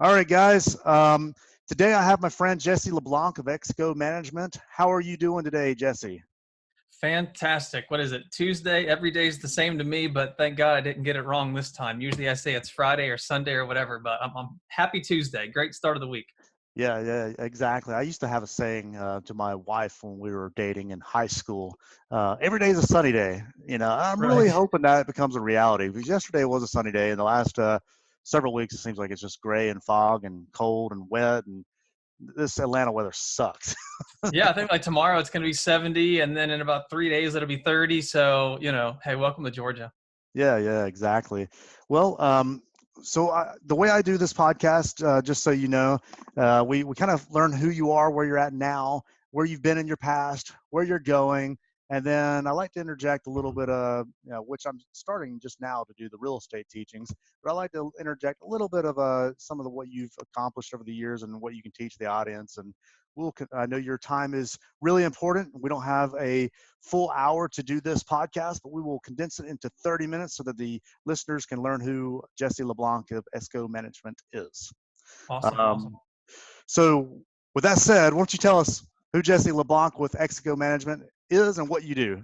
All right, guys. Today I have my friend Jesse LeBlanc of Exco Management. How are you doing today, Jesse? Fantastic. What is it? Tuesday? Every day is the same to me, but thank God I didn't get it wrong this time. Usually I say it's Friday or Sunday or whatever, but I'm happy Tuesday. Great start of the week. Yeah, exactly. I used to have a saying to my wife when we were dating in high school. Every day is a sunny day. I'm really Right. hoping that it becomes a reality because yesterday was a sunny day, and the last several weeks it seems like it's just gray and fog and cold and wet, and this Atlanta weather sucks. Yeah, I think like tomorrow it's going to be 70, and then in about 3 days it'll be 30. So, hey, welcome to Georgia. Yeah, exactly. Well, the way I do this podcast, just so you know, we kind of learn who you are, where you're at now, where you've been in your past, where you're going, and then I like to interject a little bit of, which I'm starting just now to do the real estate teachings, but I like to interject a little bit of some of what you've accomplished over the years and what you can teach the audience. And I know your time is really important. We don't have a full hour to do this podcast, but we will condense it into 30 minutes so that the listeners can learn who Jesse LeBlanc of ESCO Management is. Awesome. Um, so with that said, why don't you tell us who Jesse LeBlanc with ESCO Management is and what you do?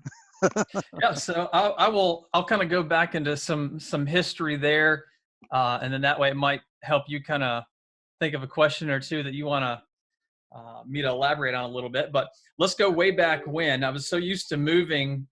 Yeah, so I'll kind of go back into some history there, and then that way it might help you kind of think of a question or two that you want to me to elaborate on a little bit. But let's go way back when. I was so used to moving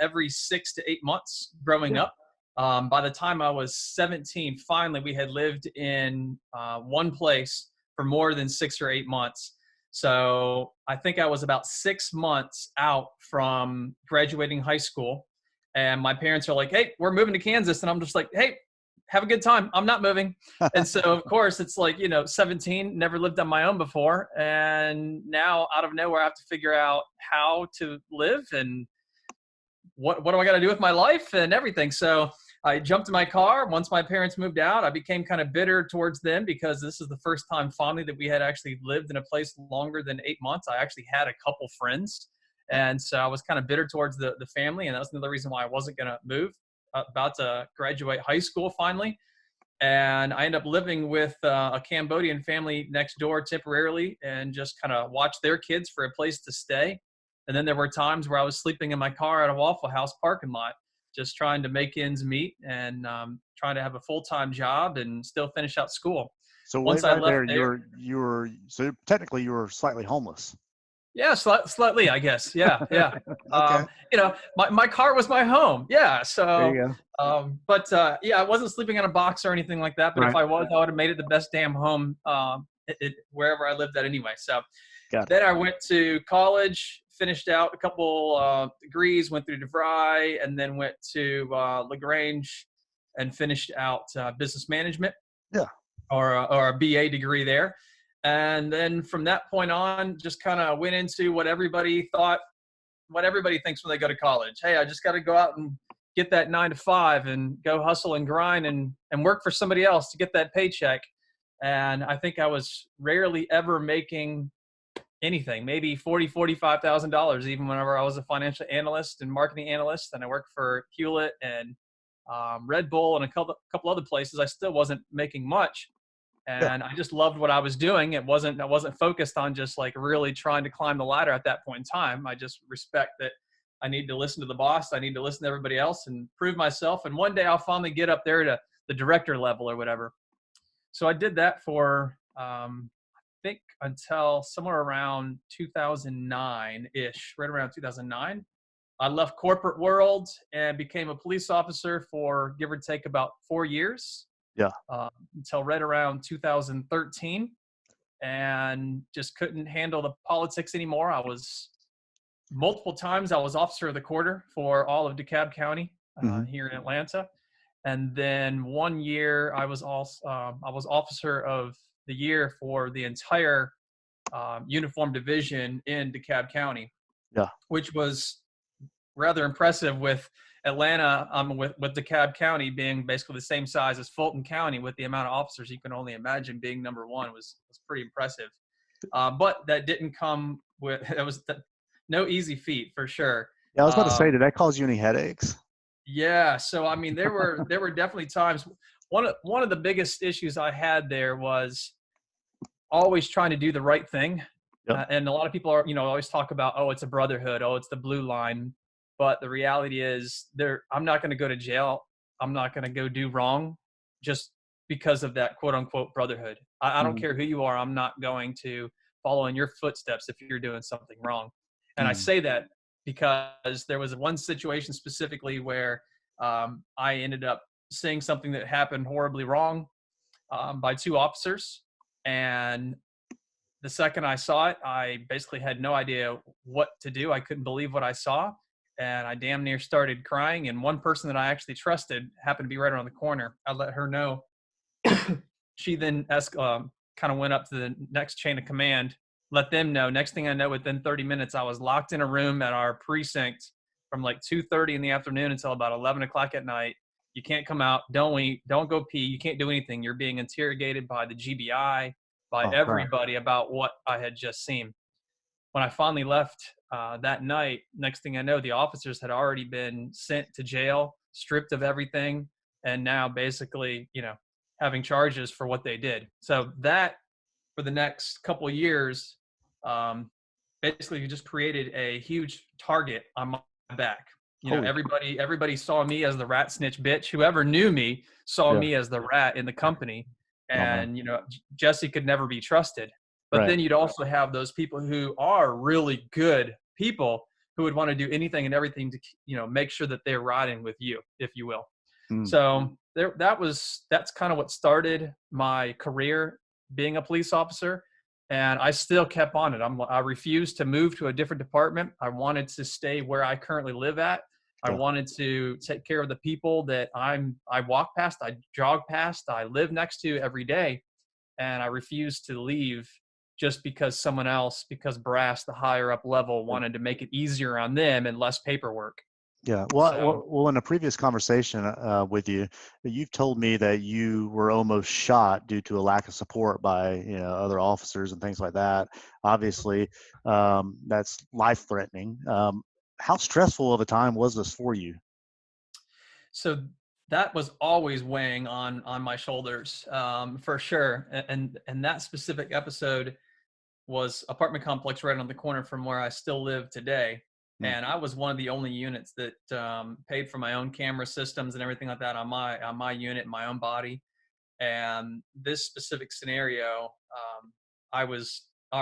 every 6 to 8 months growing Yeah. up. By the time I was 17, finally we had lived in one place for more than 6 or 8 months. So I think I was about 6 months out from graduating high school. And my parents are like, "Hey, we're moving to Kansas." And I'm just like, "Hey, have a good time. I'm not moving." And so, of course, it's like, 17, never lived on my own before. And now out of nowhere, I have to figure out how to live and what do I got to do with my life and everything. So I jumped in my car. Once my parents moved out, I became kind of bitter towards them because this is the first time finally that we had actually lived in a place longer than 8 months. I actually had a couple friends. And so I was kind of bitter towards the family. And that was another reason why I wasn't going to move. About to graduate high school finally. And I ended up living with a Cambodian family next door temporarily and just kind of watched their kids for a place to stay. And then there were times where I was sleeping in my car at a Waffle House parking lot, just trying to make ends meet and trying to have a full-time job and still finish out school. So Once wait I right left there, there, so technically you were slightly homeless. yeah, slightly, I guess. Yeah. Okay, My car was my home. Yeah. there So, you go. yeah, I wasn't sleeping in a box or anything like that. But if Right, I was, I would have made it the best damn home wherever I lived at anyway. So got it. then I went to college, finished out a couple degrees, went through DeVry, and then went to LaGrange and finished out business management Yeah, or a BA degree there. And then from that point on, just kind of went into what everybody thinks when they go to college. Hey, I just got to go out and get that 9 to 5 and go hustle and grind and work for somebody else to get that paycheck. And I think I was rarely ever making anything, maybe $45,000, even whenever I was a financial analyst and marketing analyst. And I worked for Hewlett and Red Bull and a couple other places. I still wasn't making much. yeah. And I just loved what I was doing. I wasn't focused on just like really trying to climb the ladder at that point in time. I just respect that I need to listen to the boss. I need to listen to everybody else and prove myself. And one day I'll finally get up there to the director level or whatever. So I did that for, I think until somewhere around 2009-ish, right around 2009. I left corporate world and became a police officer for give or take about 4 years Yeah. until right around 2013, and just couldn't handle the politics anymore. I was officer of the quarter for all of DeKalb County Hmm. here in Atlanta, and then 1 year I was officer of the year for the entire uniform division in DeKalb County. Yeah. Which was rather impressive with Atlanta, with DeKalb County being basically the same size as Fulton County, with the amount of officers you can only imagine being number one was pretty impressive. But that didn't come with, it was no easy feat for sure. Yeah, I was about to say, Um, did that cause you any headaches? yeah. So, I mean, there were definitely times one of the biggest issues I had there was always trying to do the right thing. Yep. And a lot of people are, always talk about, oh, it's a brotherhood. Oh, it's the blue line. But the reality is I'm not going to go to jail. I'm not going to go do wrong just because of that quote unquote brotherhood. I don't Mm-hmm. care who you are. I'm not going to follow in your footsteps if you're doing something wrong. And I Mm-hmm. say that because there was one situation specifically where I ended up seeing something that happened horribly wrong by two officers. And the second I saw it, I basically had no idea what to do. I couldn't believe what I saw. And I damn near started crying. And one person that I actually trusted happened to be right around the corner. I let her know. She then kind of went up to the next chain of command, let them know. Next thing I know, within 30 minutes, I was locked in a room at our precinct from like 2:30 in the afternoon until about 11 o'clock at night. You can't come out. Don't eat. Don't go pee. You can't do anything. You're being interrogated by the GBI, by Oh, crap. everybody about what I had just seen. When I finally left that night, next thing I know, the officers had already been sent to jail, stripped of everything, and now basically, having charges for what they did. So that, for the next couple of years, um, basically just created a huge target on my back. Holy. Everybody saw me as the rat snitch bitch. Whoever knew me saw Yeah. me as the rat in the company. Oh, man. And, Jesse could never be trusted. But Right. then you'd also have those people who are really good people who would want to do anything and everything to, make sure that they're riding with you, if you will. Mm. So that's kind of what started my career being a police officer. And I still kept on it. I refused to move to a different department. I wanted to stay where I currently live at. I Yeah. wanted to take care of the people that I walk past, I jog past, I live next to every day. And I refused to leave just because because Brass, the higher up level, Yeah. wanted to make it easier on them and less paperwork. Yeah. So Well, in a previous conversation with you, you've told me that you were almost shot due to a lack of support by other officers and things like that. Obviously, that's life-threatening. How stressful of a time was this for you? so that was always weighing on my shoulders, for sure. And that specific episode was apartment complex right on the corner from where I still live today. Mm. And I was one of the only units that paid for my own camera systems and everything like that on my unit, my own body. And this specific scenario, I was we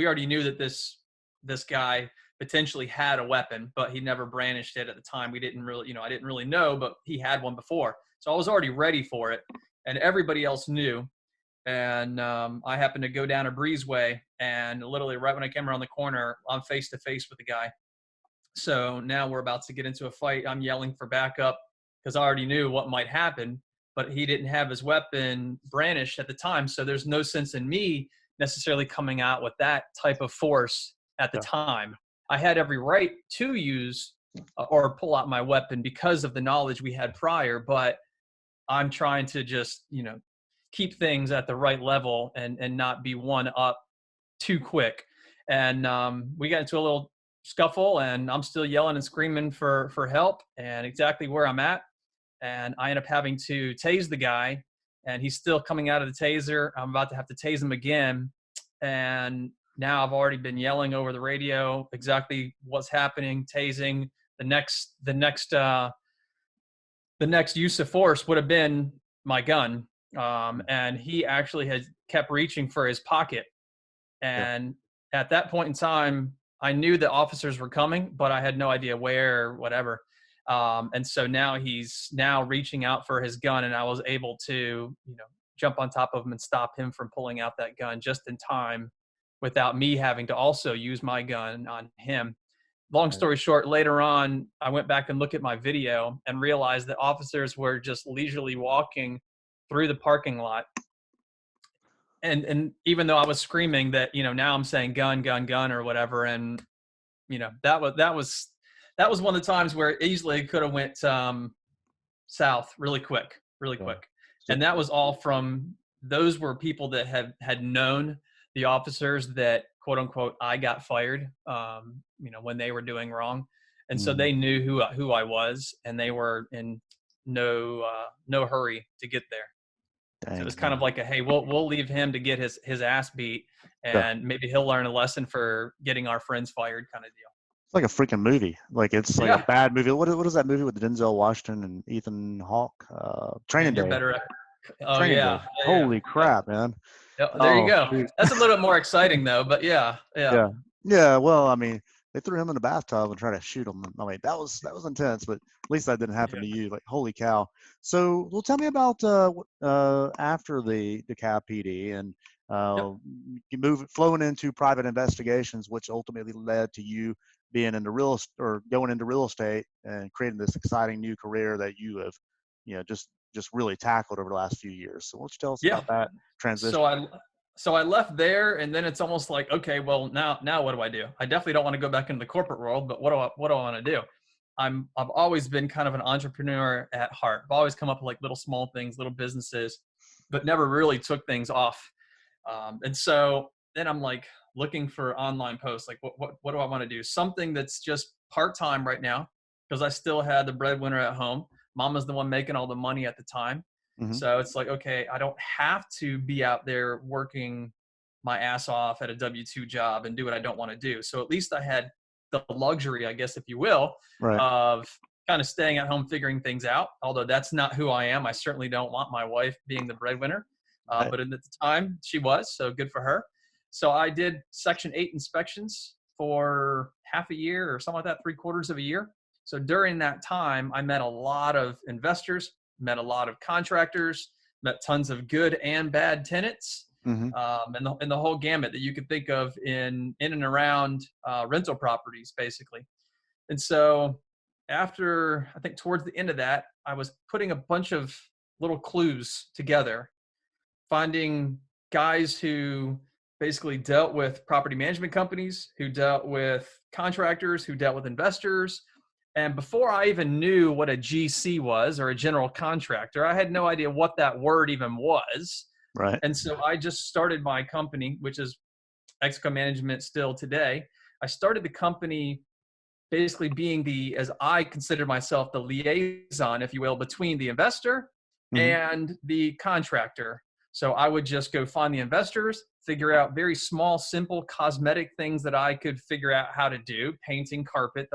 already knew that this guy potentially had a weapon, but he never brandished it at the time. We didn't really, I didn't really know, but he had one before. So I was already ready for it. And everybody else knew. And I happened to go down a breezeway, and literally right when I came around the corner, I'm face to face with the guy. So now we're about to get into a fight. I'm yelling for backup because I already knew what might happen, but he didn't have his weapon brandished at the time. So there's no sense in me necessarily coming out with that type of force at the Yeah. time. I had every right to use or pull out my weapon because of the knowledge we had prior, but I'm trying to just, keep things at the right level and not be one up too quick. And we got into a little scuffle, and I'm still yelling and screaming for help and exactly where I'm at. And I end up having to tase the guy, and he's still coming out of the taser. I'm about to have to tase him again. And now I've already been yelling over the radio exactly what's happening, tasing. The next use of force would have been my gun. And he actually had kept reaching for his pocket. Yeah. And at that point in time, I knew that officers were coming, but I had no idea where or whatever. And so now he's now reaching out for his gun, and I was able to, jump on top of him and stop him from pulling out that gun just in time without me having to also use my gun on him. Long Right. story short, later on, I went back and looked at my video and realized that officers were just leisurely walking through the parking lot. And even though I was screaming that, now I'm saying gun, gun, gun or whatever. And, that was one of the times where it easily could have went south really quick. Yeah. So, And that was all from, those were people that had known the officers that quote unquote, I got fired, when they were doing wrong. And so mm, they knew who I was, and they were in no hurry to get there. So it Dang, was kind man. of like hey, we'll leave him to get his ass beat, Yeah. and maybe he'll learn a lesson for getting our friends fired, kind of deal. It's like a freaking movie. Like it's like a Yeah, bad movie. What is that movie with Denzel Washington and Ethan Hawke? Training man, you're Day. better at. Oh Training Day. yeah, yeah, Holy yeah. crap, man. Yep, there you Oh go. shoot. That's a little bit more exciting though, but yeah, yeah, Yeah. Yeah. Well, I mean, they threw him in the bathtub and tried to shoot him. I mean, that was intense, but at least that didn't happen yeah, to you. Like, holy cow. So, well, tell me about after the DeKalb PD and yep, you move flowing into private investigations, which ultimately led to you being into or going into real estate and creating this exciting new career that you have, just really tackled over the last few years. So, why don't you tell us yeah. about that transition? So I left there, and then it's almost like, okay, well now what do I do? I definitely don't want to go back into the corporate world, but what do I want to do? I've always been kind of an entrepreneur at heart. I've always come up with like little small things, little businesses, but never really took things off. And so then I'm like looking for online posts, like what do I want to do? Something that's just part time right now, because I still had the breadwinner at home. Mama's the one making all the money at the time. Mm-hmm. So it's like, okay, I don't have to be out there working my ass off at a W-2 job and do what I don't want to do. So at least I had the luxury, I guess, if you will, Right. of kind of staying at home, figuring things out. Although that's not who I am. I certainly don't want my wife being the breadwinner. Right. But at the time she was, so good for her. So I did Section 8 inspections for half a year or something like that, 3/4 of a year. So during that time, I met a lot of investors, met a lot of contractors, met tons of good and bad tenants, Mm-hmm. and the whole gamut that you could think of in and around rental properties, basically. And so after, I think towards the end of that, I was putting a bunch of little clues together, finding guys who basically dealt with property management companies, who dealt with contractors, who dealt with investors. And before I even knew what a GC was, or a general contractor, I had no idea what that word even was. Right. And so I just started my company, which is Exco Management still today. I started the company basically being as I consider myself, the liaison, if you will, between the investor Mm-hmm. and the contractor. So I would just go find the investors, figure out very small, simple cosmetic things that I could figure out how to do, painting, carpet,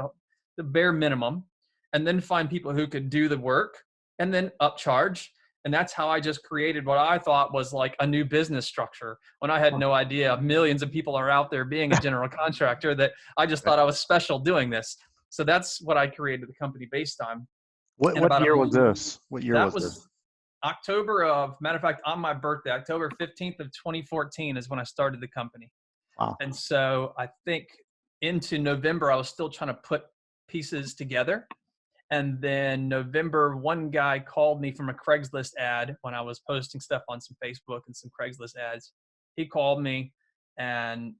the bare minimum, and then find people who could do the work and then upcharge. And that's how I just created what I thought was like a new business structure, when I had no idea millions of people are out there being a general contractor, that I just Right. thought I was special doing this. So that's what I created the company based on. What And what about year was this? What year that was this? was October of, matter of fact, on my birthday, October 15th of 2014 is when I started the company. Wow. And so I think into November, I was still trying to put pieces together. And then November, one guy called me from a Craigslist ad when I was posting stuff on some Facebook and some Craigslist ads. He called me, and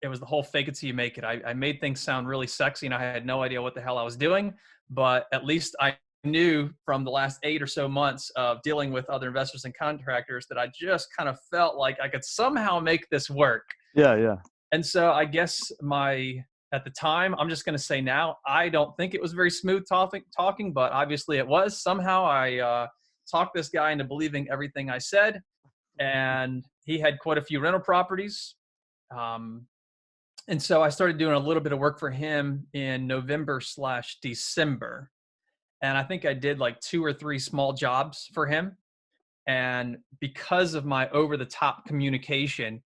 it was the whole fake it till you make it. I made things sound really sexy, and I had no idea what the hell I was doing, but at least I knew from the last 8 or so months of dealing with other investors and contractors that I just kind of felt like I could somehow make this work. Yeah, yeah. And so I guess at the time, I'm just going to say now, I don't think it was very smooth talking, but obviously it was. Somehow I talked this guy into believing everything I said, and he had quite a few rental properties. And so I started doing a little bit of work for him in November/December. And I think I did like 2 or 3 small jobs for him. And because of my over the top communication,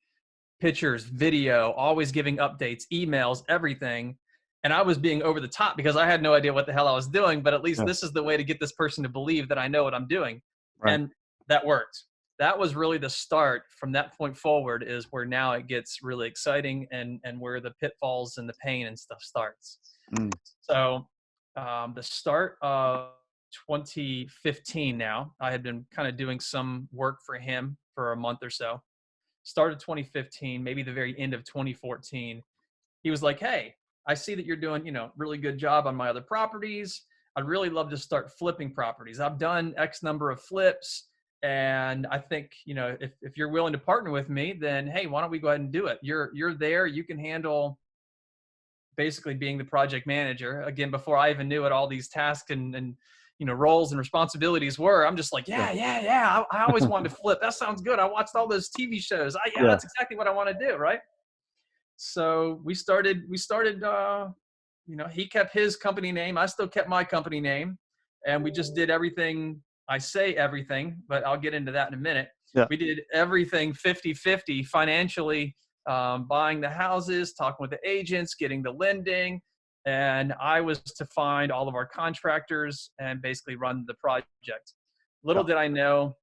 pictures, video, always giving updates, emails, everything. And I was being over the top because I had no idea what the hell I was doing, but at least Yeah. this is the way to get this person to believe that I know what I'm doing. Right. And that worked. That was really the start. From that point forward is where now it gets really exciting, and where the pitfalls and the pain and stuff starts. Mm. So the start of 2015 now, I had been kind of doing some work for him for a month or so. Started 2015, maybe the very end of 2014. He was like, "Hey, I see that you're doing, really good job on my other properties. I'd really love to start flipping properties. I've done X number of flips. And I think, if you're willing to partner with me, then, hey, why don't we go ahead and do it? You're there. You can handle basically being the project manager." Again, before I even knew what all these tasks and roles and responsibilities were, I'm just like, yeah. I always wanted to flip. That sounds good. I watched all those TV shows. Yeah. That's exactly what I want to do. Right. So we started, he kept his company name. I still kept my company name, and we just did everything. I say everything, but I'll get into that in a minute. Yeah. We did everything 50-50 financially, buying the houses, talking with the agents, getting the lending. And I was to find all of our contractors and basically run the project. Little Yeah. did I know,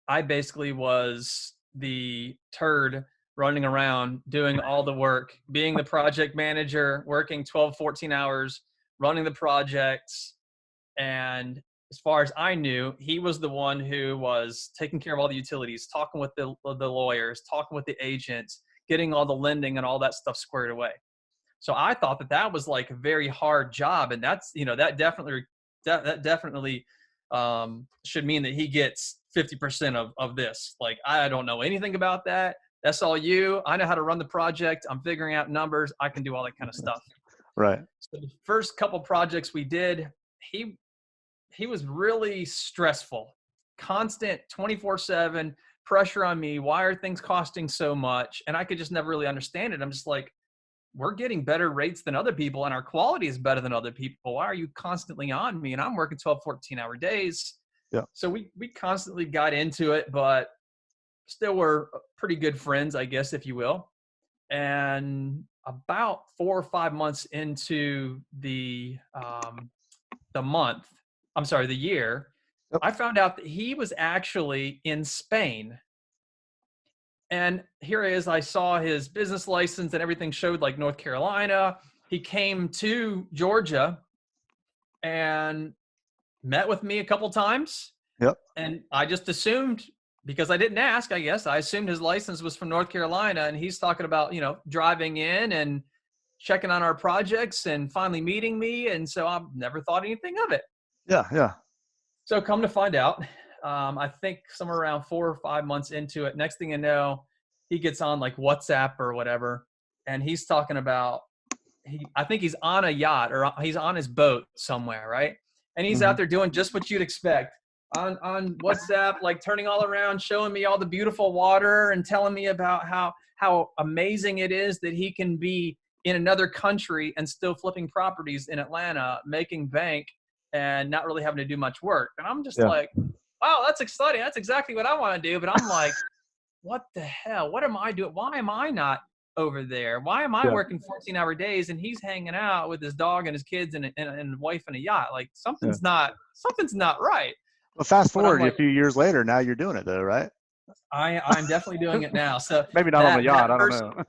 I basically was the turd running around doing all the work, being the project manager, working 12, 14 hours, running the projects. And as far as I knew, he was the one who was taking care of all the utilities, talking with the lawyers, talking with the agents, getting all the lending and all that stuff squared away. So I thought that was like a very hard job. And that's, that definitely should mean that he gets 50% of this. Like, I don't know anything about that. That's all you. I know how to run the project. I'm figuring out numbers. I can do all that kind of stuff. Right. So the first couple projects we did, he was really stressful, constant 24/7 pressure on me. Why are things costing so much? And I could just never really understand it. I'm just like, we're getting better rates than other people and our quality is better than other people. Why are you constantly on me? And I'm working 12, 14-hour days. Yeah. So we constantly got into it, but still were pretty good friends, I guess, if you will. And about 4 or 5 months into the year, Yep. I found out that he was actually in Spain. And here he is. I saw his business license and everything showed like North Carolina. He came to Georgia and met with me a couple times. Yep. And I just assumed, because I didn't ask, I guess, I assumed his license was from North Carolina. And he's talking about, driving in and checking on our projects and finally meeting me. And so I've never thought anything of it. Yeah. Yeah. So come to find out, I think somewhere around 4 or 5 months into it, next thing you know, he gets on like WhatsApp or whatever, and he's talking about, I think he's on a yacht or he's on his boat somewhere, right? And he's out there doing just what you'd expect on WhatsApp, like turning all around, showing me all the beautiful water and telling me about how amazing it is that he can be in another country and still flipping properties in Atlanta, making bank, and not really having to do much work. And I'm just like, wow, that's exciting. That's exactly what I want to do. But I'm like, what the hell? What am I doing? Why am I not over there? Why am I working 14-hour days and he's hanging out with his dog and his kids and wife in a yacht? Like something's not right. Well, fast forward a few years later, now you're doing it though, right? I'm definitely doing it now. So maybe not on the yacht. I don't know.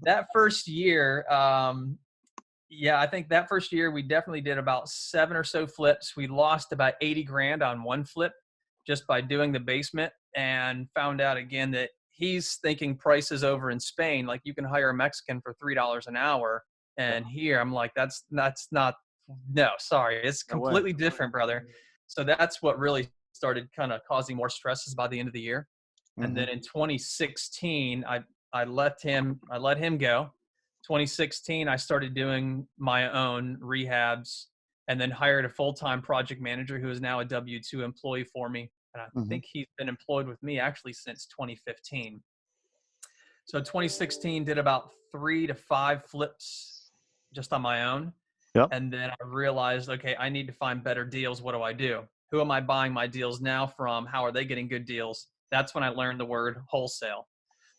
That first year, I think that first year we definitely did about 7 or so flips. We lost about 80 grand on one flip just by doing the basement, and found out again that he's thinking prices over in Spain, like you can hire a Mexican for $3 an hour. And here I'm like, that's not, no, sorry. It's completely different, brother. So that's what really started kind of causing more stresses by the end of the year. And then in 2016, I let him go. 2016, I started doing my own rehabs and then hired a full-time project manager who is now a W-2 employee for me. And I think he's been employed with me actually since 2015. So 2016 did about 3 to 5 flips just on my own. Yep. And then I realized, okay, I need to find better deals. What do I do? Who am I buying my deals now from? How are they getting good deals? That's when I learned the word wholesale.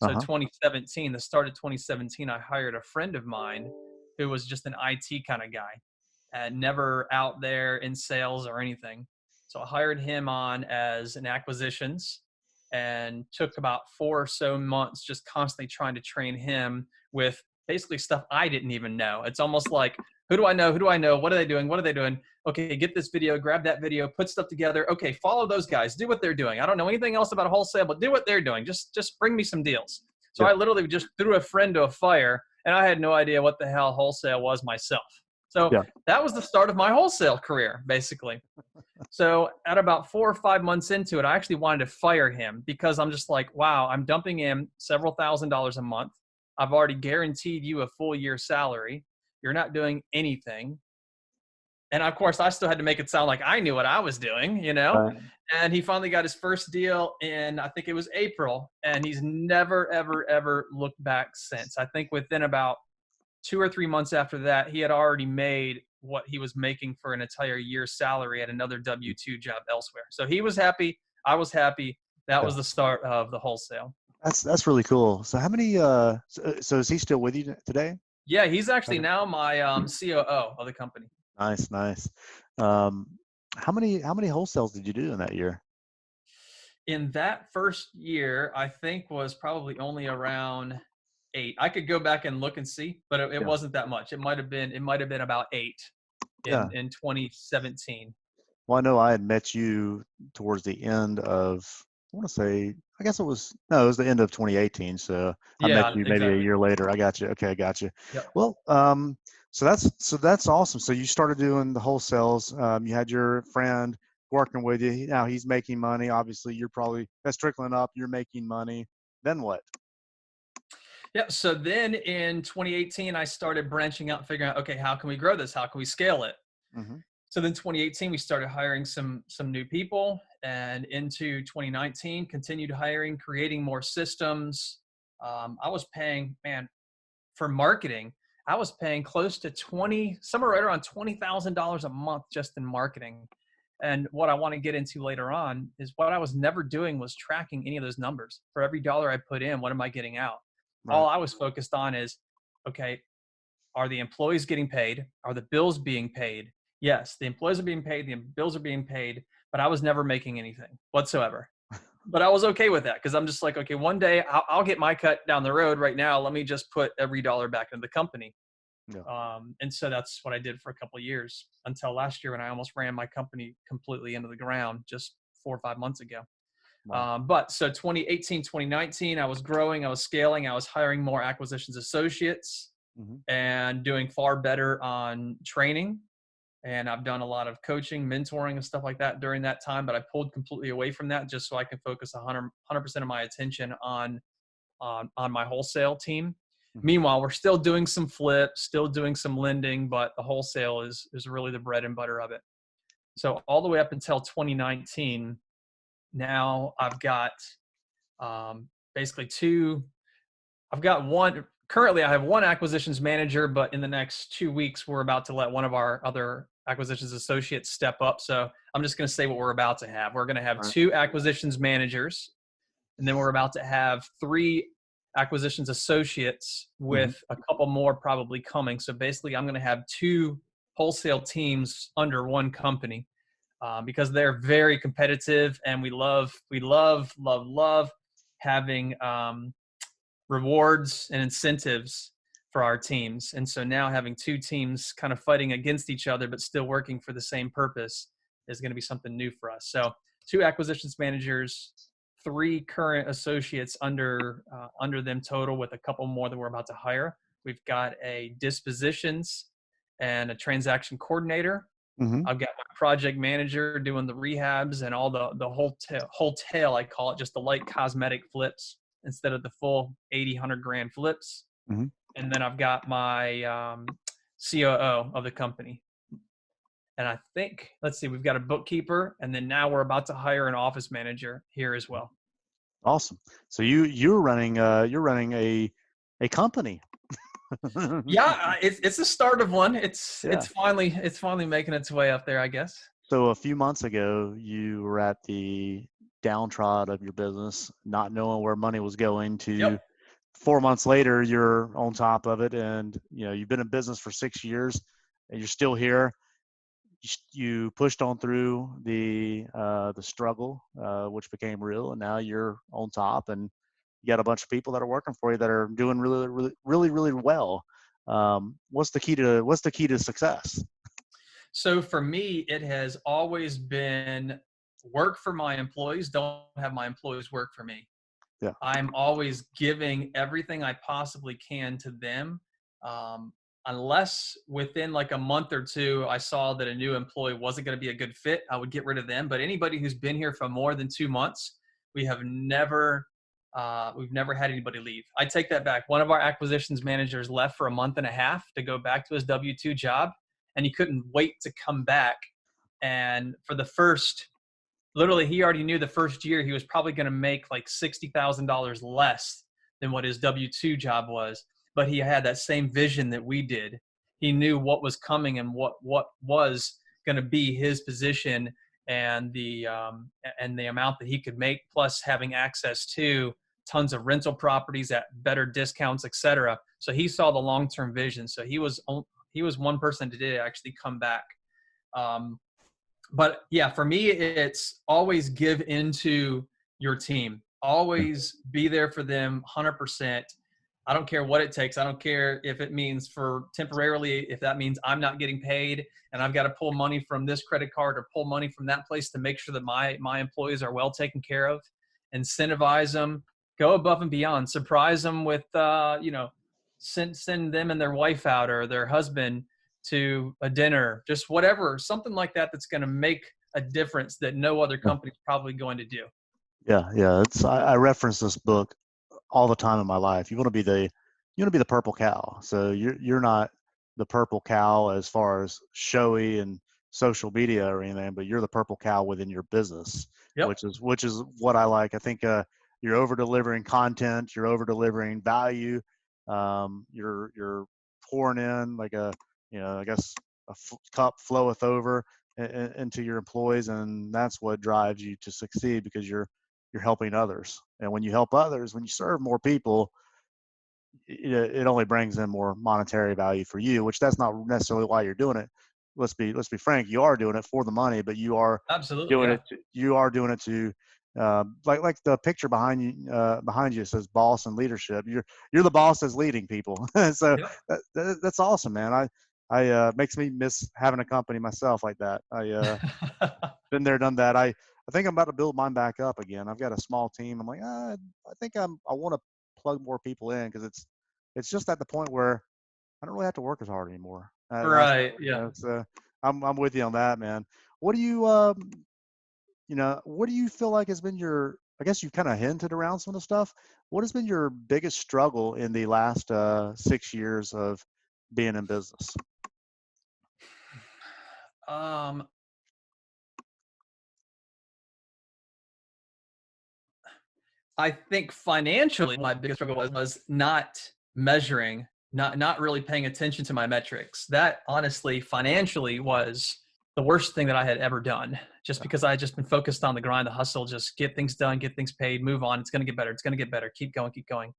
So 2017, the start of 2017, I hired a friend of mine who was just an IT kind of guy and never out there in sales or anything. So I hired him on as an acquisitions and took about 4 or so months just constantly trying to train him with basically stuff I didn't even know. It's almost like, who do I know? Who do I know? What are they doing? What are they doing? Okay, get this video, grab that video, put stuff together. Okay, follow those guys. Do what they're doing. I don't know anything else about wholesale, but do what they're doing. Just bring me some deals. So I literally just threw a friend to a fire, and I had no idea what the hell wholesale was myself. So that was the start of my wholesale career, basically. So at about 4 or 5 months into it, I actually wanted to fire him because I'm just like, wow, I'm dumping in several $1,000s a month. I've already guaranteed you a full year salary. You're not doing anything. And of course, I still had to make it sound like I knew what I was doing, you know? Right. And he finally got his first deal in, I think it was April, and he's never, ever, ever looked back since. I think within about 2 or 3 months after that, he had already made what he was making for an entire year's salary at another W-2 job elsewhere. So he was happy. I was happy. That Yeah. was the start of the wholesale. That's really cool. So how many so is he still with you today? Yeah, he's actually Okay. now my COO of the company. Nice, nice. Um, how many wholesales did you do in that year? In that first year, I think was probably only around 8. I could go back and look and see, but it Yeah. wasn't that much. It might have been about 8 Yeah. in 2017. Well, I know I had met you towards the end of, I want to say, I guess it was, no, it was the end of 2018. So I met Yeah, you maybe a exactly. year later. I got you. Okay, I got you. Yep. Well, so that's awesome. So you started doing the wholesales. You had your friend working with you. Now he's making money. Obviously, that's trickling up. You're making money. Then what? Yeah. So then in 2018, I started branching out, figuring out, okay, how can we grow this? How can we scale it? Hmm. So then 2018, we started hiring some new people, and into 2019, continued hiring, creating more systems. I was paying, man, for marketing. I was paying close to somewhere right around $20,000 a month just in marketing. And what I want to get into later on is what I was never doing was tracking any of those numbers. For every dollar I put in, what am I getting out? Right. All I was focused on is, okay, are the employees getting paid? Are the bills being paid? Yes, the employees are being paid, the bills are being paid, but I was never making anything whatsoever. But I was okay with that because I'm just like, okay, one day I'll get my cut down the road. Right now, let me just put every dollar back into the company. Yeah. And so that's what I did for a couple of years until last year when I almost ran my company completely into the ground just 4 or 5 months ago. Wow. But so 2018, 2019, I was growing, I was scaling, I was hiring more acquisitions associates Hmm. and doing far better on training. And I've done a lot of coaching, mentoring, and stuff like that during that time. But I pulled completely away from that just so I can focus 100% of my attention on my wholesale team. Hmm. Meanwhile, we're still doing some flips, still doing some lending, but the wholesale is really the bread and butter of it. So all the way up until 2019, now I've got basically two. I've got one. Currently, I have one acquisitions manager, but in the next 2 weeks, we're about to let one of our other acquisitions associates step up. So I'm just going to say what we're about to have. We're going to have Right. 2 acquisitions managers, and then we're about to have 3 acquisitions associates Hmm. with a couple more probably coming. So basically, I'm going to have 2 wholesale teams under one company because they're very competitive, and we love having rewards and incentives for our teams. And so now having 2 teams kind of fighting against each other, but still working for the same purpose is going to be something new for us. So 2 acquisitions managers, 3 current associates under them total, with a couple more that we're about to hire. We've got a dispositions and a transaction coordinator. Hmm. I've got my project manager doing the rehabs and all the whole tail, I call it, just the light cosmetic flips instead of the full 80, 100 grand flips. Hmm. And then I've got my COO of the company. And I think, let's see, we've got a bookkeeper, and then now we're about to hire an office manager here as well. Awesome. So you're running a company. Yeah, it's the start of one. It's Yeah. it's finally it's finally making its way up there, I guess. So a few months ago, you were at the downtrod of your business, not knowing where money was going, to Yep. 4 months later, you're on top of it, and you've been in business for 6 years, and you're still here. You pushed on through the struggle, which became real, and now you're on top, and you got a bunch of people that are working for you that are doing really, really, really, really well. What's the key to success? So for me, it has always been work for my employees, don't have my employees work for me. Yeah. I'm always giving everything I possibly can to them. Um, Unless within like a month or two, I saw that a new employee wasn't going to be a good fit, I would get rid of them. But anybody who's been here for more than 2 months, we have never, we've never had anybody leave. I take that back. One of our acquisitions managers left for a month and a half to go back to his W-2 job. and he couldn't wait to come back. And for the first, literally, he already knew the first year he was probably going to make like $60,000 less than what his W-2 job was. But he had that same vision that we did. He knew what was coming and what was going to be his position, and the amount that he could make, plus having access to tons of rental properties at better discounts, etc. So he saw the long-term vision. So he was one person that did actually come back. But yeah, for me, it's always give into your team. Always be there for them 100%. I don't care what it takes. I don't care if it means for temporarily, if that means I'm not getting paid and I've got to pull money from this credit card or pull money from that place to make sure that my employees are well taken care of. Incentivize them, go above and beyond, surprise them with, send them and their wife out or their husband to a dinner, just whatever, something like that that's going to make a difference that no other company is probably going to do. Yeah. I reference this book all the time in my life. You want to be the purple cow. So you're not the purple cow as far as showy and social media or anything, but you're the purple cow within your business, Yep. which is what I like. I think you're over delivering content, you're over delivering value. You're pouring in like I guess cup floweth over into your employees, and that's what drives you to succeed, because you're helping others. And when you help others, when you serve more people, it only brings in more monetary value for you, which that's not necessarily why you're doing it. Let's be frank, you are doing it for the money, but you are Absolutely. doing Yeah. it to like the picture behind you says boss and leadership. You're the boss that's leading people. So Yep. that's awesome, man. I makes me miss having a company myself like that. I been there, done that. I think I'm about to build mine back up again. I've got a small team. I'm like, I think I want to plug more people in, because it's just at the point where I don't really have to work as hard anymore. That's Right. Yeah. it's I'm with you on that, man. What do you what do you feel like has been your, I guess you kind of hinted around some of the stuff. What has been your biggest struggle in the last 6 years of being in business? Um, I think financially, my biggest struggle was not measuring, not really paying attention to my metrics. That honestly, financially, was the worst thing that I had ever done. Just because I had just been focused on the grind, the hustle, just get things done, get things paid, move on. It's going to get better. It's going to get better. Keep going, keep going.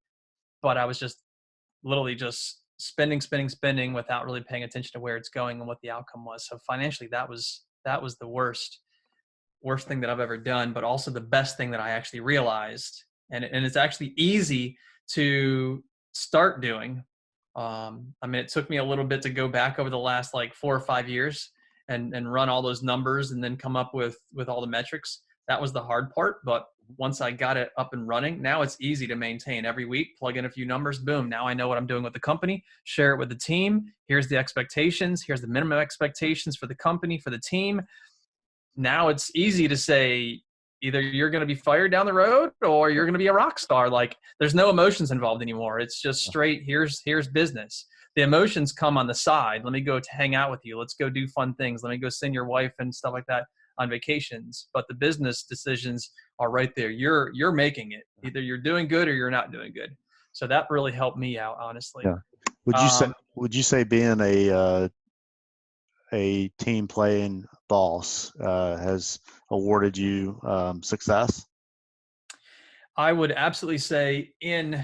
But I was just literally just spending without really paying attention to where it's going and what the outcome was. So financially, that was the worst thing that I've ever done, but also the best thing that I actually realized. And it's actually easy to start doing. I mean, it took me a little bit to go back over the last like 4 or 5 years and run all those numbers and then come up with all the metrics. That was the hard part. But once I got it up and running, now it's easy to maintain. Every week, plug in a few numbers, boom. Now I know what I'm doing with the company, share it with the team. Here's the expectations. Here's the minimum expectations for the company, for the team. Now it's easy to say either you're going to be fired down the road or you're going to be a rock star. Like, there's no emotions involved anymore. It's just straight, here's business. The emotions come on the side. Let me go to hang out with you. Let's go do fun things. Let me go send your wife and stuff like that on vacations. But the business decisions are right there. You're making it. Either you're doing good or you're not doing good. So that really helped me out, honestly. Yeah. Would you say being a team playing boss has awarded you success? I would absolutely say in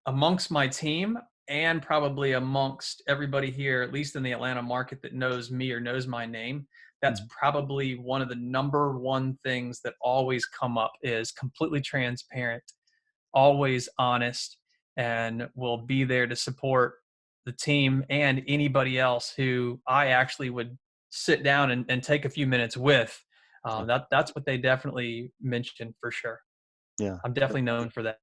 amongst my team and probably amongst everybody here, at least in the Atlanta market that knows me or knows my name, that's probably one of the number one things that always come up is completely transparent, always honest, and will be there to support the team and anybody else who I actually would sit down and take a few minutes with. That's what they definitely mentioned for sure. Yeah. I'm definitely known for that.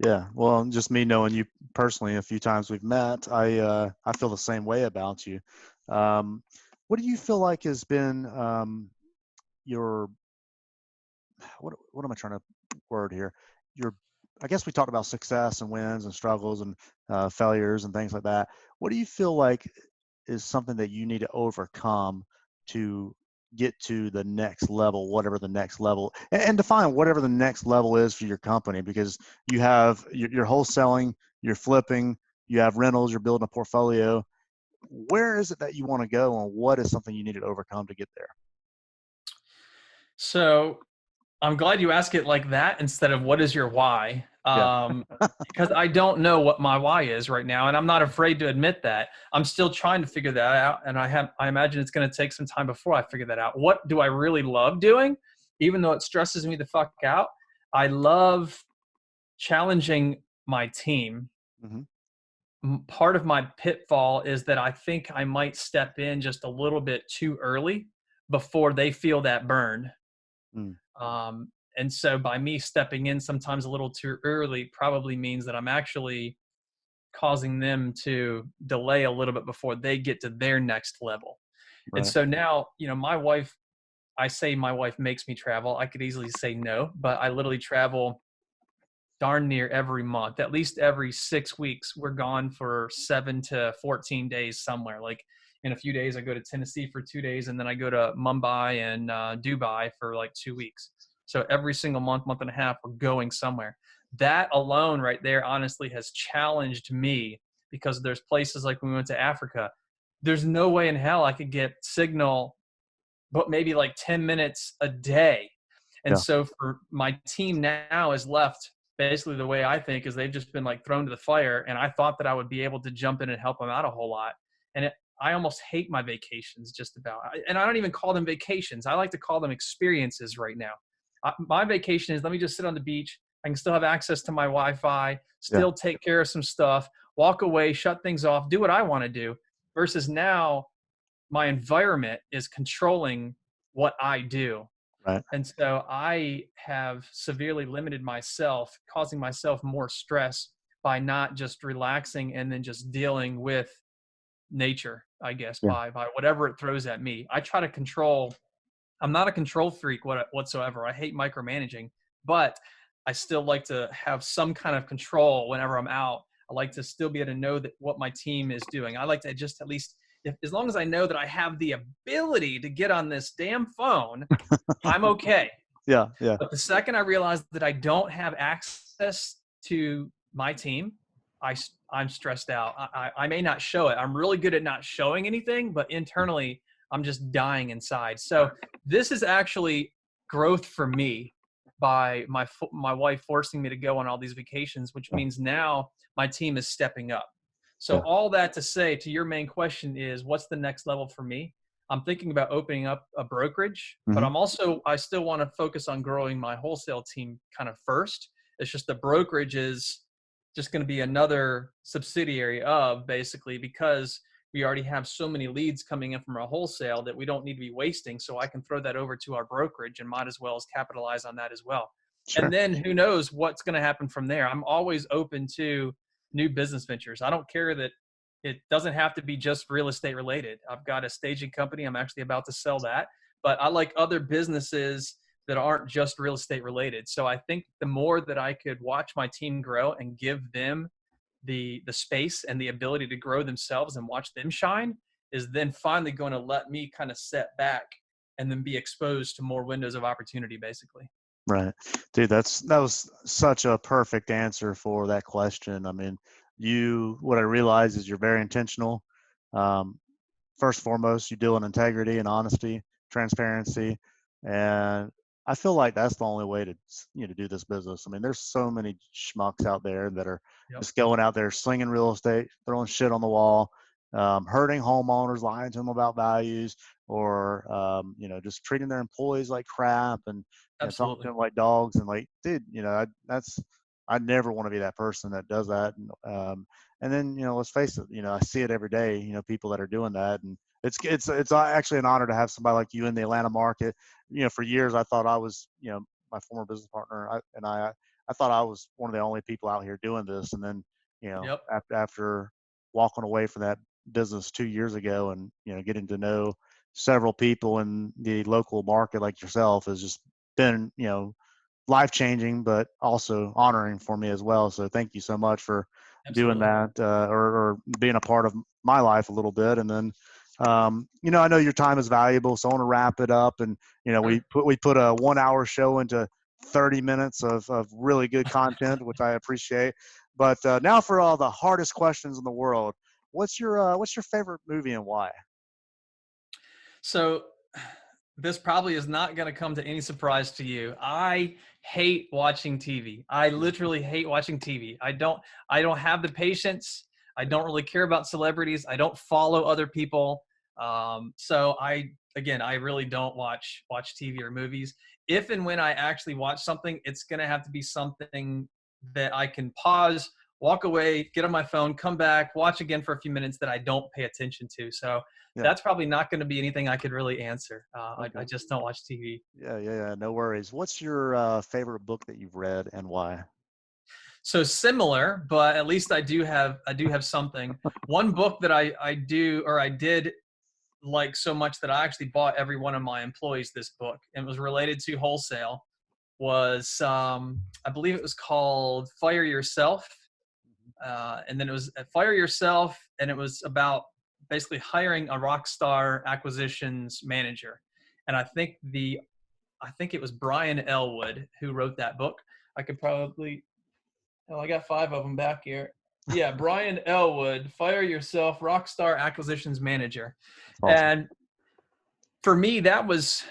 Yeah. Well, just me knowing you personally, a few times we've met, I feel the same way about you. Um, what do you feel like has been your what am I trying to word here? Your I guess we talked about success and wins and struggles and failures and things like that. What do you feel like is something that you need to overcome to get to the next level, whatever the next level, and define whatever the next level is for your company, because you have you're wholesaling, you're flipping, you have rentals, you're building a portfolio. Where is it that you want to go, and what is something you need to overcome to get there? So I'm glad you ask it like that instead of what is your why? Yeah. Because I don't know what my why is right now, and I'm not afraid to admit that. I'm still trying to figure that out, and I imagine it's going to take some time before I figure that out. What do I really love doing, even though it stresses me the fuck out? I love challenging my team. Hmm. Part of my pitfall is that I think I might step in just a little bit too early before they feel that burn. Mm. And so by me stepping in sometimes a little too early probably means that I'm actually causing them to delay a little bit before they get to their next level. And Right. so now, my wife, I say my wife makes me travel. I could easily say no, but I literally travel darn near every month, at least every 6 weeks. We're gone for 7 to 14 days somewhere. Like in a few days, I go to Tennessee for 2 days, and then I go to Mumbai and Dubai for like 2 weeks. So every single month, month and a half, we're going somewhere. That alone right there, honestly, has challenged me, because there's places like when we went to Africa, there's no way in hell I could get signal, but maybe like 10 minutes a day. And Yeah. so for my team now is left basically the way I think is they've just been like thrown to the fire. And I thought that I would be able to jump in and help them out a whole lot. I almost hate my vacations just about. And I don't even call them vacations. I like to call them experiences right now. My vacation is, let me just sit on the beach. I can still have access to my Wi-Fi, Yeah. still take care of some stuff, walk away, shut things off, do what I want to do, versus now my environment is controlling what I do. Right. And so I have severely limited myself, causing myself more stress by not just relaxing and then just dealing with nature, I guess, Yeah. by whatever it throws at me. I try to control. I'm not a control freak whatsoever. I hate micromanaging, but I still like to have some kind of control whenever I'm out. I like to still be able to know that what my team is doing. I like to just at least, as long as I know that I have the ability to get on this damn phone, I'm okay. Yeah. Yeah. But the second I realize that I don't have access to my team, I'm stressed out. I may not show it. I'm really good at not showing anything, but internally, I'm just dying inside. So this is actually growth for me by my wife forcing me to go on all these vacations, which Yeah. means now my team is stepping up. So Yeah. all that to say, to your main question is, what's the next level for me? I'm thinking about opening up a brokerage, but Hmm. I still want to focus on growing my wholesale team kind of first. It's just the brokerage is just going to be another subsidiary of, basically, because we already have so many leads coming in from our wholesale that we don't need to be wasting. So I can throw that over to our brokerage and might as well as capitalize on that as well. And Sure. then who knows what's going to happen from there. I'm always open to new business ventures. I don't care that it doesn't have to be just real estate related. I've got a staging company. I'm actually about to sell that, but I like other businesses that aren't just real estate related. So I think the more that I could watch my team grow and give them the space and the ability to grow themselves and watch them shine, is then finally going to let me kind of set back and then be exposed to more windows of opportunity, basically. Right. Dude, that was such a perfect answer for that question. I mean, what I realize is you're very intentional. Um, First and foremost, you deal in integrity and honesty, transparency, and I feel like that's the only way to to do this business. I mean, there's so many schmucks out there that are Yep. just going out there slinging real estate, throwing shit on the wall, hurting homeowners, lying to them about values, or just treating their employees like crap, and talking to Absolutely. them like dogs. And like, dude, I never want to be that person that does that. And then, let's face it, I see it every day, people that are doing that. And it's actually an honor to have somebody like you in the Atlanta market. For years, I thought I was, my former business partner, I thought I was one of the only people out here doing this. And then, Yep. after walking away from that business 2 years ago, and, getting to know several people in the local market like yourself, has just been, life changing, but also honoring for me as well. So thank you so much for doing Absolutely. that, or being a part of my life a little bit. And then, I know your time is valuable, so I want to wrap it up. And Sure. we put a 1 hour show into 30 minutes of really good content, which I appreciate. But now for all the hardest questions in the world, what's your favorite movie and why? So this probably is not going to come to any surprise to you. I hate watching TV. I literally hate watching TV. I don't have the patience. I don't really care about celebrities. I don't follow other people. So I really don't watch TV or movies. If and when I actually watch something, it's going to have to be something that I can pause, walk away, get on my phone, come back, watch again for a few minutes that I don't pay attention to. So Yeah. that's probably not going to be anything I could really answer. I Okay. just don't watch TV. Yeah, yeah, yeah. No worries. What's your favorite book that you've read and why? So similar, but at least I do have something. One book that I did like so much that I actually bought every one of my employees this book, and it was related to wholesale. Was I believe it was called Fire Yourself, and then it was Fire Yourself, and it was about basically hiring a rock star acquisitions manager. And I think it was Brian Elwood who wrote that book. I could probably, oh, I got five of them back here. Yeah, Brian Elwood, Fire Yourself, Rockstar Acquisitions Manager. That's awesome. And for me, that was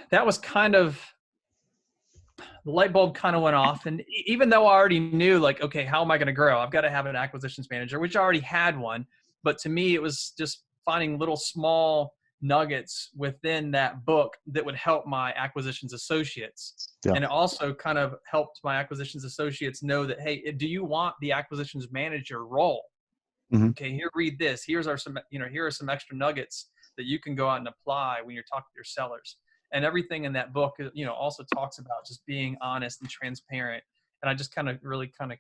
kind of the light bulb kind of went off. And even though I already knew, like, okay, how am I going to grow? I've got to have an acquisitions manager, which I already had one. But to me, it was just finding little small nuggets within that book that would help my acquisitions associates. Yeah. And it also kind of helped my acquisitions associates know that, hey, do you want the acquisitions manager role? Hmm. Okay, here, read this. Here are some extra nuggets that you can go out and apply when you're talking to your sellers. And everything in that book, also talks about just being honest and transparent. And I just kind of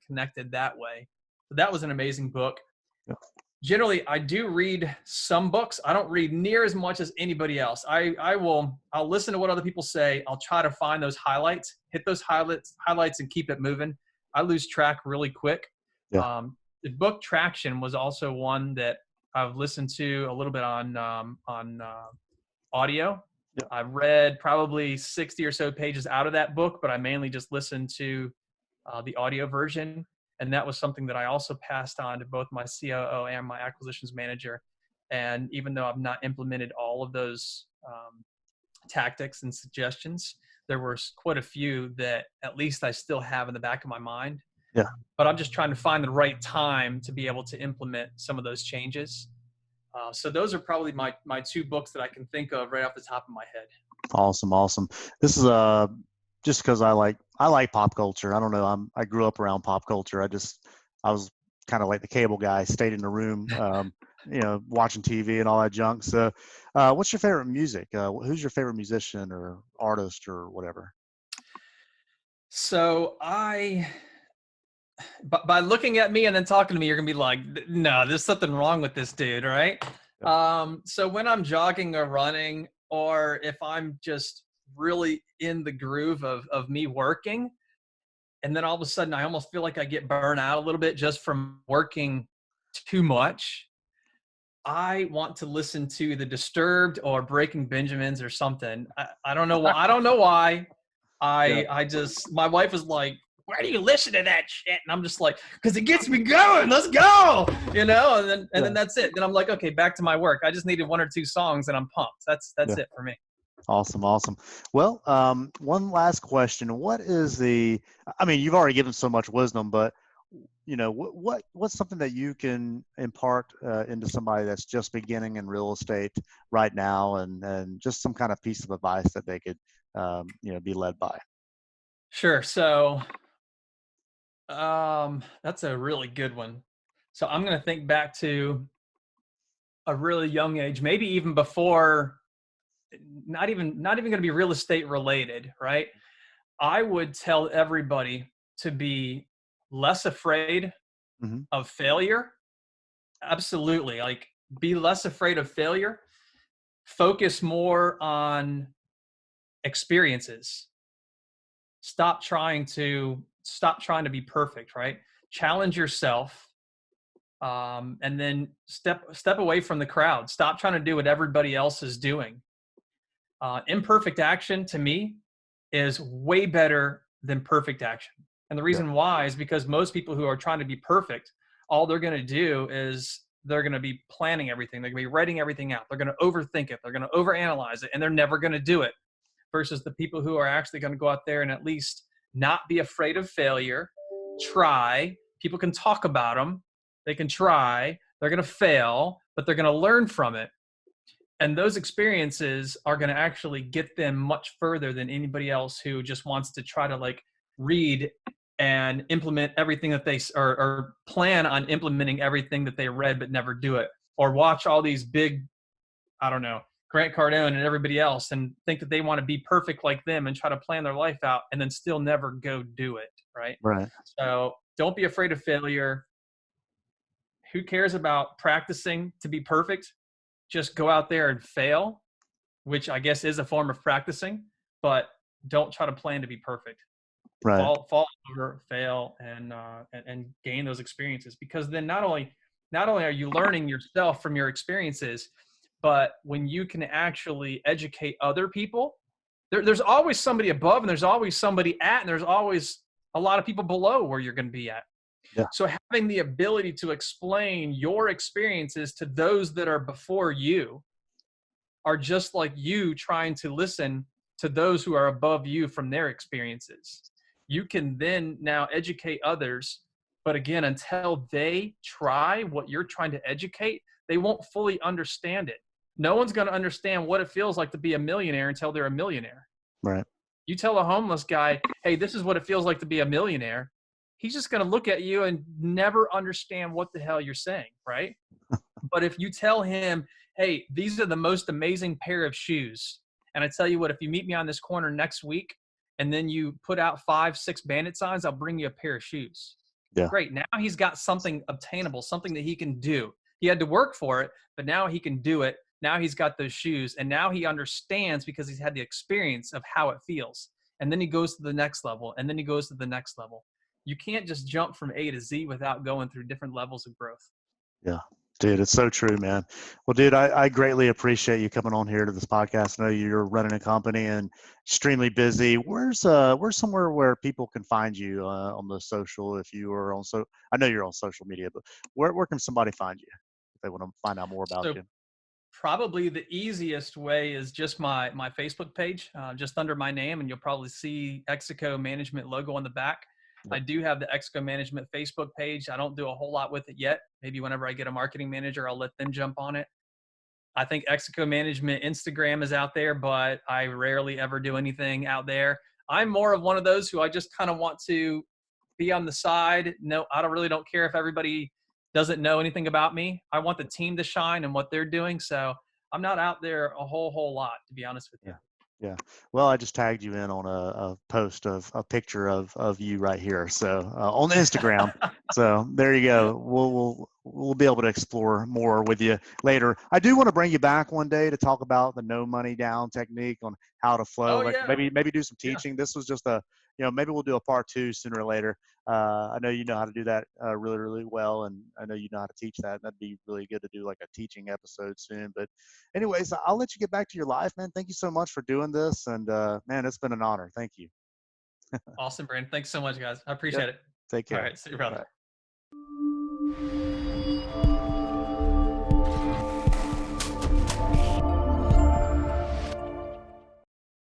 connected that way. So that was an amazing book. Yeah. Generally, I do read some books. I don't read near as much as anybody else. I'll listen to what other people say. I'll try to find those highlights, hit those highlights and keep it moving. I lose track really quick. Yeah. The book Traction was also one that I've listened to a little bit on audio. Yeah. I've read probably 60 or so pages out of that book, but I mainly just listened to the audio version. And that was something that I also passed on to both my COO and my acquisitions manager. And even though I've not implemented all of those tactics and suggestions, there were quite a few that at least I still have in the back of my mind. Yeah. But I'm just trying to find the right time to be able to implement some of those changes. So those are probably my two books that I can think of right off the top of my head. Awesome. Awesome. This is just because I like pop culture. I don't know. I grew up around pop culture. I was kind of like the cable guy, stayed in the room, watching TV and all that junk. So, what's your favorite music? Who's your favorite musician or artist or whatever? So by looking at me and then talking to me, you're gonna be like, no, there's something wrong with this dude, right? Yeah. So when I'm jogging or running, or if I'm just really in the groove of me working, and then all of a sudden I almost feel like I get burned out a little bit just from working too much. I want to listen to the Disturbed or Breaking Benjamins or something. I don't know why. I don't know why. Yeah. I just, my wife was like, why do you listen to that shit? And I'm just like, because it gets me going. Let's go. And then Yeah. that's it. Then I'm like, okay, back to my work. I just needed one or two songs and I'm pumped. That's Yeah. it for me. Awesome, awesome. Well, one last question. What is I mean, you've already given so much wisdom, but what's something that you can impart into somebody that's just beginning in real estate right now, and just some kind of piece of advice that they could, be led by. Sure. So that's a really good one. So I'm going to think back to a really young age, maybe even before, not even going to be real estate related, right? I would tell everybody to be less afraid Hmm. of failure. Absolutely. Like, be less afraid of failure. Focus more on experiences. stop trying to be perfect, right? Challenge yourself, and then step away from the crowd. Stop trying to do what everybody else is doing. Imperfect action to me is way better than perfect action. And the Yeah. reason why is because most people who are trying to be perfect, all they're going to do is they're going to be planning everything. They're going to be writing everything out. They're going to overthink it. They're going to overanalyze it, and they're never going to do it. Versus the people who are actually going to go out there and at least not be afraid of failure, try. People can talk about them. They can try. They're going to fail, but they're going to learn from it. And those experiences are going to actually get them much further than anybody else who just wants to try to like read and implement everything that they or plan on implementing everything that they read but never do it, or watch all these big, I don't know, Grant Cardone and everybody else and think that they want to be perfect like them and try to plan their life out and then still never go do it, right? Right. So don't be afraid of failure. Who cares about practicing to be perfect? Just go out there and fail, which I guess is a form of practicing, but don't try to plan to be perfect. Right. Fall over, fail, and gain those experiences, because then not only are you learning yourself from your experiences, but when you can actually educate other people, there's always somebody above and there's always somebody at, and there's always a lot of people below where you're going to be at. Yeah. So having the ability to explain your experiences to those that are before you are just like you trying to listen to those who are above you from their experiences. You can then now educate others, but again, until they try what you're trying to educate, they won't fully understand it. No one's going to understand what it feels like to be a millionaire until they're a millionaire. Right. You tell a homeless guy, hey, this is what it feels like to be a millionaire. He's just going to look at you and never understand what the hell you're saying, right? But if you tell him, hey, these are the most amazing pair of shoes, and I tell you what, if you meet me on this corner next week and then you put out 5, 6 bandit signs, I'll bring you a pair of shoes. Yeah. Great. Now he's got something obtainable, something that he can do. He had to work for it, but now he can do it. Now he's got those shoes, and now he understands because he's had the experience of how it feels. And then he goes to the next level, and then he goes to the next level. You can't just jump from A to Z without going through different levels of growth. Yeah. Dude, it's so true, man. Well, dude, I greatly appreciate you coming on here to this podcast. I know you're running a company and extremely busy. Where's somewhere where people can find you on the social, if you are on, so I know you're on social media, but where can somebody find you if they want to find out more about So you? probably the easiest way is just my Facebook page, just under my name, and you'll probably see Execo Management logo on the back. I do have the Execo Management Facebook page. I don't do a whole lot with it yet. Maybe whenever I get a marketing manager, I'll let them jump on it. I think Execo Management Instagram is out there, but I rarely ever do anything out there. I'm more of one of those who I just kind of want to be on the side. No, I don't care if everybody doesn't know anything about me. I want the team to shine and what they're doing. So I'm not out there a whole lot, to be honest with you. Yeah. Yeah. Well, I just tagged you in on a post of a picture of you right here. So on Instagram. So there you go. We'll be able to explore more with you later. I do want to bring you back one day to talk about the no money down technique on how to flow. Oh, Like yeah. maybe do some Yeah. teaching. This was just maybe we'll do a part 2 sooner or later. I know you know how to do that really, really well, and I know you know how to teach that. That'd be really good to do like a teaching episode soon. But anyways, I'll let you get back to your life, man. Thank you so much for doing this, and man, it's been an honor. Thank you. Awesome, Brandon. Thanks so much, guys. I Yep. appreciate it. Take All care. right. See you, brother. Bye.